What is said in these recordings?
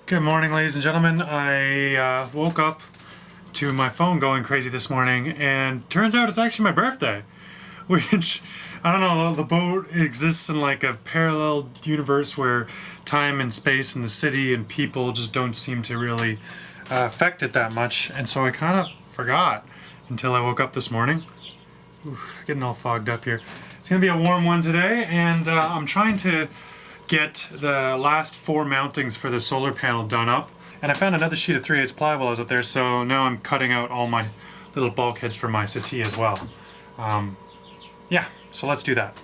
Good morning, ladies and gentlemen. I woke up to my phone going crazy this morning, and turns out it's actually my birthday. Which, I don't know, the boat exists in like a parallel universe where time and space and the city and people just don't seem to really affect it that much. And so I kind of forgot until I woke up this morning. Oof, getting all fogged up here. It's gonna be a warm one today, and I'm trying to get the last 4 mountings for the solar panel done up. And I found another sheet of 3/8 ply while I was up there, so now I'm cutting out all my little bulkheads for my settee as well. Yeah, so let's do that.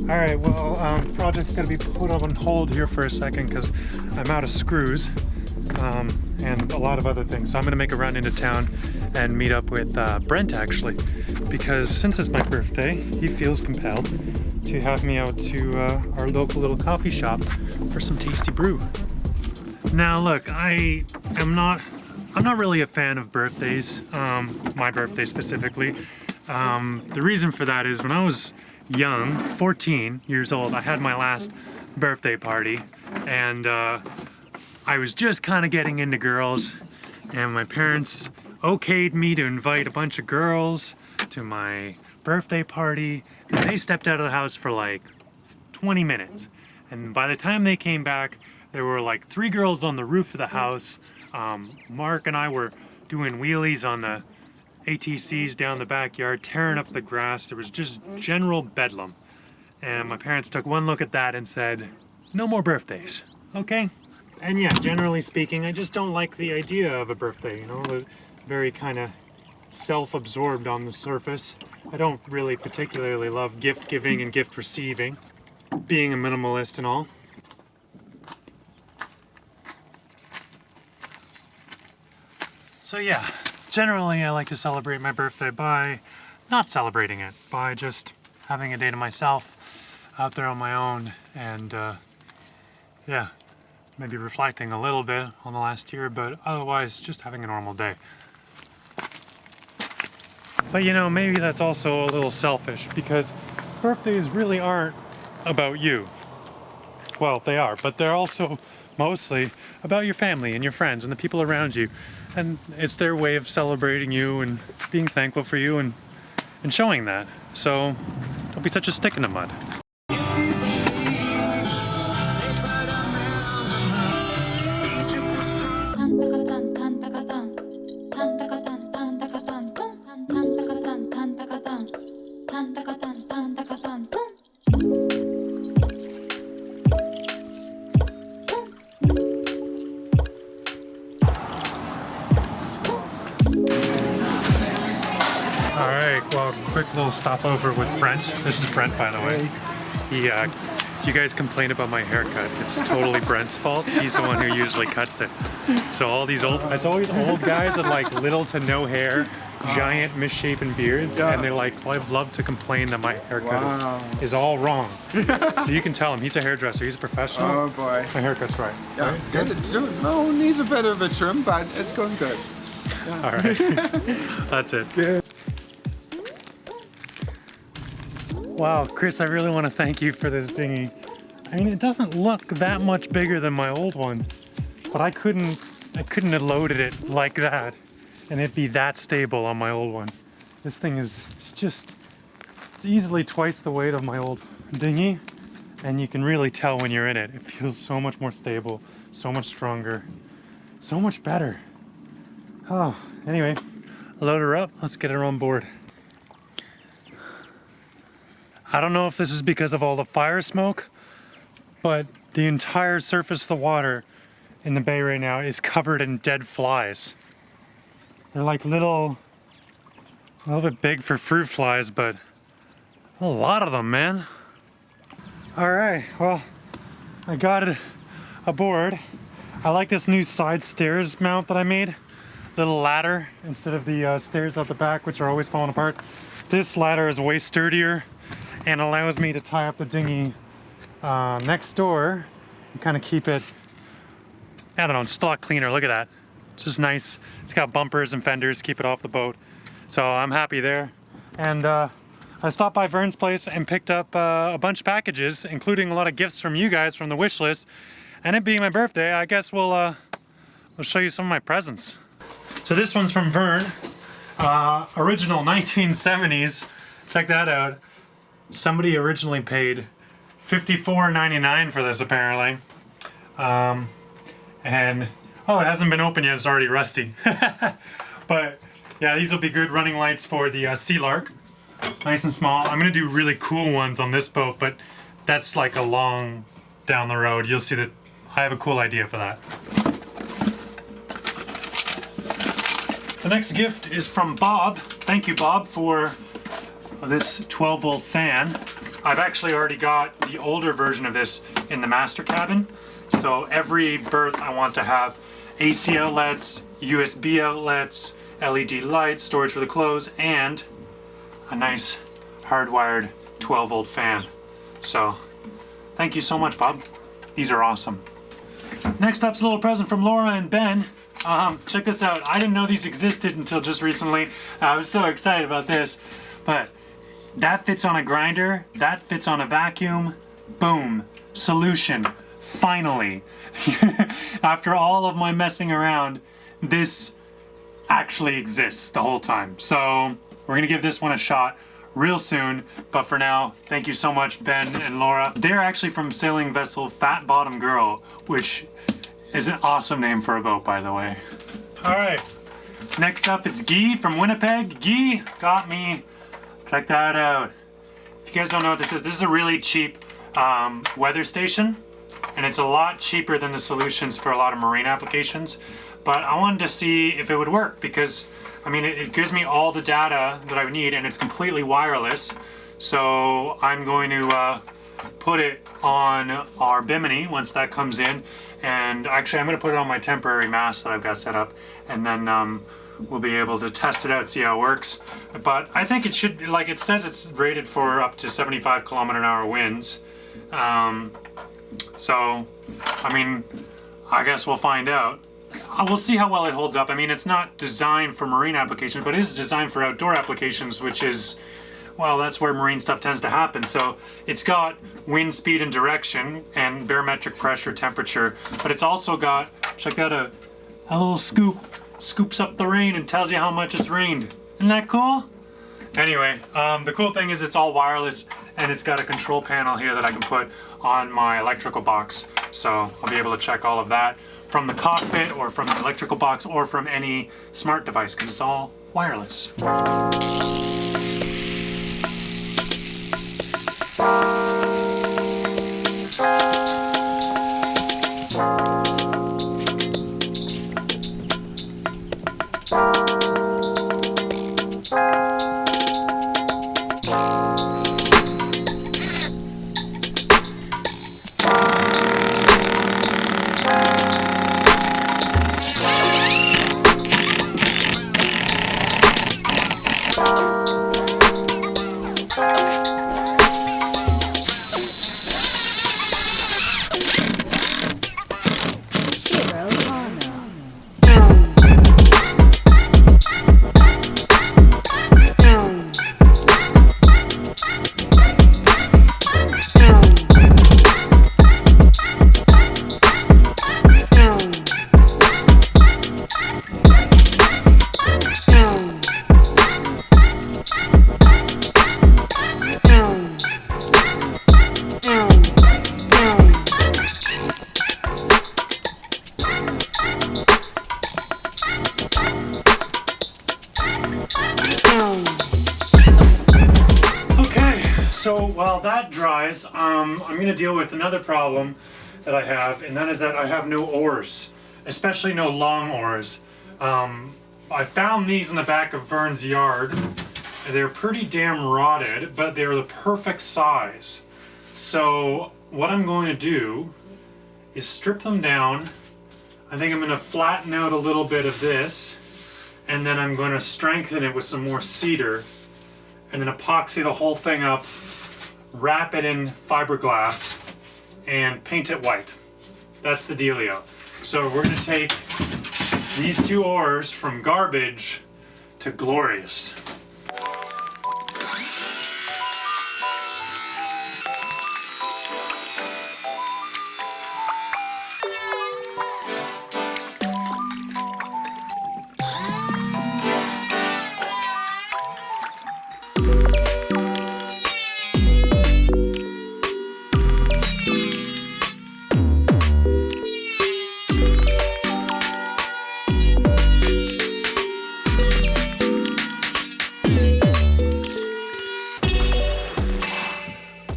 Alright, well, the project's going to be put on hold here for a second because I'm out of screws and a lot of other things. So I'm going to make a run into town and meet up with Brent, actually, because since it's my birthday, he feels compelled to have me out to our local little coffee shop for some tasty brew. Now, look, I'm not really a fan of birthdays, my birthday specifically. The reason for that is when I was young, 14 years old, I had my last birthday party, and I was just kind of getting into girls, and my parents okayed me to invite a bunch of girls to my birthday party, and they stepped out of the house for like 20 minutes, and by the time they came back, there were like 3 girls on the roof of the house. Mark and I were doing wheelies on the ATCs down the backyard, tearing up the grass. There was just general bedlam. And my parents took one look at that and said, no more birthdays, okay? And yeah, generally speaking, I just don't like the idea of a birthday, you know, very kind of self-absorbed on the surface. I don't really particularly love gift giving and gift receiving, being a minimalist and all. So yeah, generally I like to celebrate my birthday by not celebrating it, by just having a day to myself out there on my own, and yeah, maybe reflecting a little bit on the last year, but otherwise just having a normal day. But you know, maybe that's also a little selfish, because birthdays really aren't about you. Well, they are, but they're also mostly about your family and your friends and the people around you. And it's their way of celebrating you and being thankful for you and showing that. So don't be such a stick in the mud. Well, quick little stopover with Brent. This is Brent, by the way. He, if you guys complain about my haircut, it's totally Brent's fault. He's the one who usually cuts it. So all these it's always old guys with like little to no hair, giant misshapen beards, and they're like, well, I'd love to complain that my haircut is all wrong. So you can tell him, he's a hairdresser, he's a professional. Oh boy. My haircut's right. Yeah, right? it's good. No, needs a bit of a trim, but it's going good. Yeah. All right, that's it. Good. Wow, Chris, I really want to thank you for this dinghy. I mean, it doesn't look that much bigger than my old one, but I couldn't have loaded it like that and it'd be that stable on my old one. This thing is, it's easily twice the weight of my old dinghy, and you can really tell when you're in it. It feels so much more stable, so much stronger, so much better. Oh, anyway, load her up, let's get her on board. I don't know if this is because of all the fire smoke, but the entire surface of the water in the bay right now is covered in dead flies. They're like a little bit big for fruit flies, but a lot of them, man. All right, well, I got it aboard. I like this new side stairs mount that I made. Little ladder instead of the stairs out the back, which are always falling apart. This ladder is way sturdier and allows me to tie up the dinghy next door and kind of keep it, I don't know, just a lot cleaner. Look at that. It's just nice. It's got bumpers and fenders, keep it off the boat. So I'm happy there. And I stopped by Vern's place and picked up a bunch of packages, including a lot of gifts from you guys from the wish list. And it being my birthday, I guess we'll show you some of my presents. So this one's from Vern, original 1970s. Check that out. Somebody originally paid $54.99 for this, apparently. And oh, it hasn't been opened yet, it's already rusty. But yeah, these will be good running lights for the Sea Lark. Nice and small. I'm gonna do really cool ones on this boat, but that's like a long down the road. You'll see that I have a cool idea for that. The next gift is from Bob. Thank you, Bob, for this 12 volt fan. I've actually already got the older version of this in the master cabin. So every berth I want to have AC outlets, USB outlets, LED lights, storage for the clothes, and a nice hardwired 12 volt fan. So thank you so much, Bob. These are awesome. Next up's a little present from Laura and Ben. Check this out. I didn't know these existed until just recently. I was so excited about this, but that fits on a grinder, that fits on a vacuum. Boom, solution, finally. After all of my messing around, this actually exists the whole time. So we're gonna give this one a shot real soon, but for now, thank you so much, Ben and Laura. They're actually from sailing vessel Fat Bottom Girl, which is an awesome name for a boat, by the way. All right, next up it's Guy from Winnipeg. Guy got me, check that out. If you guys don't know what this is a really cheap weather station, and it's a lot cheaper than the solutions for a lot of marine applications. But I wanted to see if it would work because, I mean, it gives me all the data that I would need, and it's completely wireless. So I'm going to put it on our Bimini once that comes in. And actually, I'm going to put it on my temporary mast that I've got set up, and then we'll be able to test it out, see how it works. But I think it should, like it says, it's rated for up to 75 km/h winds. So, I mean, I guess we'll find out. We'll see how well it holds up. I mean, it's not designed for marine applications, but it is designed for outdoor applications, which is well, that's where marine stuff tends to happen. So it's got wind speed and direction and barometric pressure, temperature, but it's also got, check out a little scoop, scoops up the rain and tells you how much it's rained. Isn't that cool? Anyway, the cool thing is it's all wireless and it's got a control panel here that I can put on my electrical box. So I'll be able to check all of that from the cockpit or from the electrical box or from any smart device because it's all wireless. So while that dries, I'm going to deal with another problem that I have, and that is that I have no oars, especially no long oars. I found these in the back of Vern's yard. They're pretty damn rotted, but they're the perfect size. So what I'm going to do is strip them down. I think I'm going to flatten out a little bit of this, and then I'm going to strengthen it with some more cedar, and then epoxy the whole thing up, wrap it in fiberglass, and paint it white. That's the dealio. So we're going to take these two oars from garbage to glorious.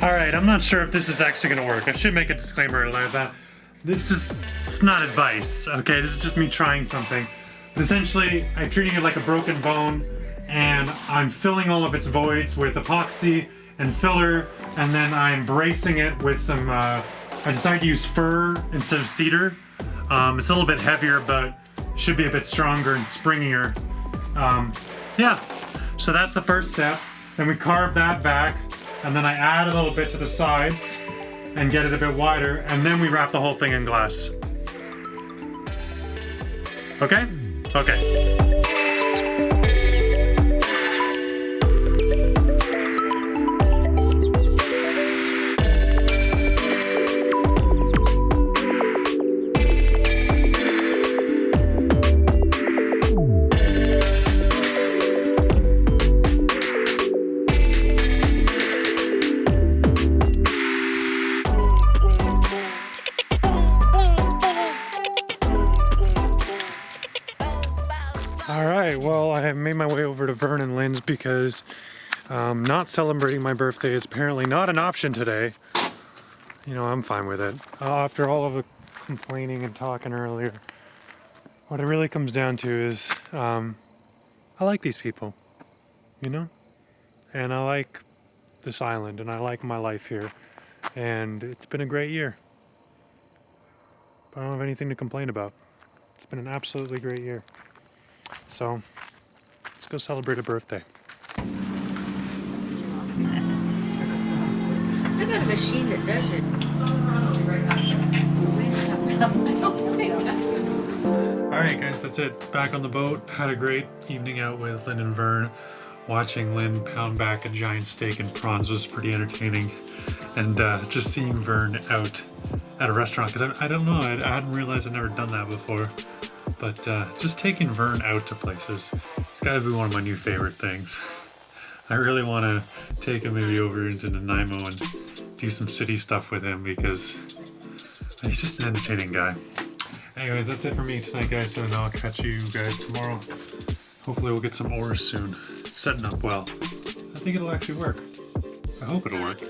Alright, I'm not sure if this is actually going to work. I should make a disclaimer like that. It's not advice, okay? This is just me trying something. But essentially, I'm treating it like a broken bone, and I'm filling all of its voids with epoxy and filler, and then I'm bracing it with some, I decided to use fir instead of cedar. It's a little bit heavier, but should be a bit stronger and springier. Yeah, so that's the first step. Then we carve that back, and then I add a little bit to the sides and get it a bit wider, and then we wrap the whole thing in glass. Okay? Okay. Alright, well, I have made my way over to Vern and Lynn's because not celebrating my birthday is apparently not an option today. You know, I'm fine with it. After all of the complaining and talking earlier, what it really comes down to is I like these people, you know? And I like this island, and I like my life here. And it's been a great year. But I don't have anything to complain about. It's been an absolutely great year. So, let's go celebrate a birthday. I got a machine that does it. Alright guys, that's it. Back on the boat. Had a great evening out with Lynn and Vern. watching Lynn pound back a giant steak and prawns was pretty entertaining. And just seeing Vern out at a restaurant, because I don't know, I hadn't realized I'd never done that before. But just taking Vern out to places, it's got to be one of my new favorite things. I really want to take him maybe over into Nanaimo and do some city stuff with him because he's just an entertaining guy. Anyways, that's it for me tonight, guys, and I'll catch you guys tomorrow. Hopefully we'll get some oars soon. It's setting up well. I think it'll actually work. I hope it'll work.